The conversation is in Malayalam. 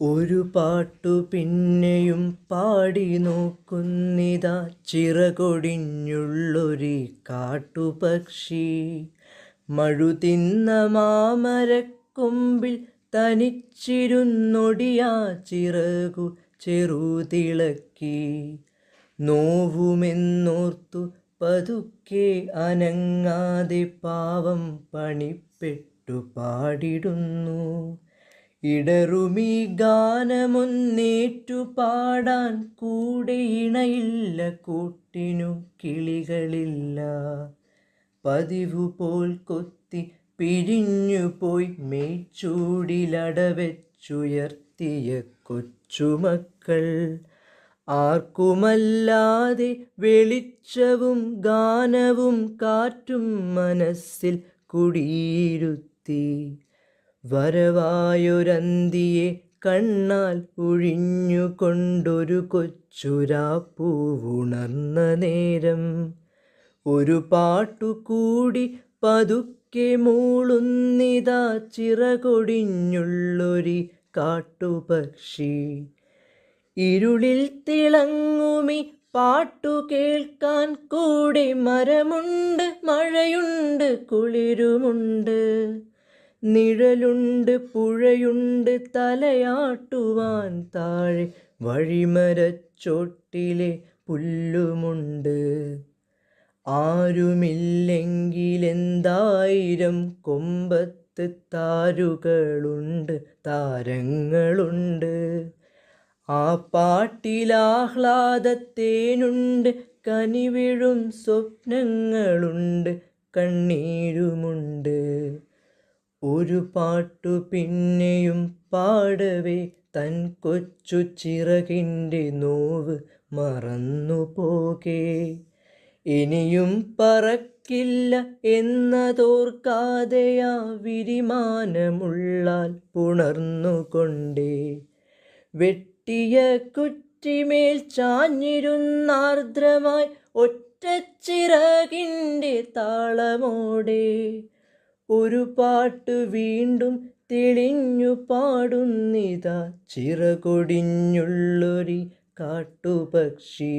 ഒരു പാട്ടു പിന്നെയും പാടി നോക്കുന്നിതാ ചിറകൊടിഞ്ഞുള്ളൊരു കാട്ടുപക്ഷി. മഴുതിന്ന മാമരക്കൊമ്പിൽ തനിച്ചിരുന്നൊടിയാ ചിറകു ചെറുതിളക്കി. നോവുമെന്നോർത്തു പതുക്കെ അനങ്ങാതെ പാവം പണിപ്പെട്ടു പാടിടുന്നു. ഇടറുമീ ഗാനമൊന്നേറ്റു പാടാൻ കൂടെ ഇണയില്ല, കൂട്ടിനു കിളികളില്ല. പതിവുപോൽ കൊത്തി പിരിഞ്ഞുപോയി മേച്ചൂടിലടവെച്ചുയർത്തിയ കൊച്ചുമക്കൾ. ആർക്കുമല്ലാതെ വെളിച്ചവും ഗാനവും കാറ്റും മനസ്സിൽ കുടിയിരുത്തി. വരവായൊരന്തിയെ കണ്ണാൽ ഒഴിഞ്ഞുകൊണ്ടൊരു കൊച്ചുരാപ്പൂവുണർന്ന നേരം. ഒരു പാട്ടുകൂടി പതുക്കെ മൂളുന്നിതാ ചിറകൊടിഞ്ഞുള്ളൊരു കാട്ടുപക്ഷി. ഇരുളിൽ തിളങ്ങുമി പാട്ടു കേൾക്കാൻ കൂടെ മരമുണ്ട്, മഴയുണ്ട്, കുളിരുമുണ്ട്. നിഴലുണ്ട്, പുഴയുണ്ട്, തലയാട്ടുവാൻ താഴെ വഴിമരച്ചോട്ടിലെ പുല്ലുമുണ്ട്. ആരുമില്ലെങ്കിലെന്തായിരം കൊമ്പത്ത് താരുകളുണ്ട്, താരങ്ങളുണ്ട്. ആ പാട്ടിലാഹ്ലാദത്തേനുണ്ട്, കനിവിഴും സ്വപ്നങ്ങളുണ്ട്, കണ്ണീരുമുണ്ട്. ഒരു പാട്ടു പിന്നെയും പാടവേ തൻ കൊച്ചു ചിറകിൻ്റെ നോവ് മറന്നുപോകേ. ഇനിയും പറക്കില്ല എന്നതോർക്കാതെയാ വിരിമാനമുള്ളാൽ പുണർന്നുകൊണ്ടേ. വെട്ടിയ കുറ്റിമേൽ ചാഞ്ഞിരുന്നാർദ്രമായി ഒറ്റച്ചിറകിൻ്റെ താളമോടെ. ഒരു പാട്ട് വീണ്ടും തെളിഞ്ഞു പാടുന്നിതാ ചിറകൊടിഞ്ഞുള്ളൊരു കാട്ടുപക്ഷി.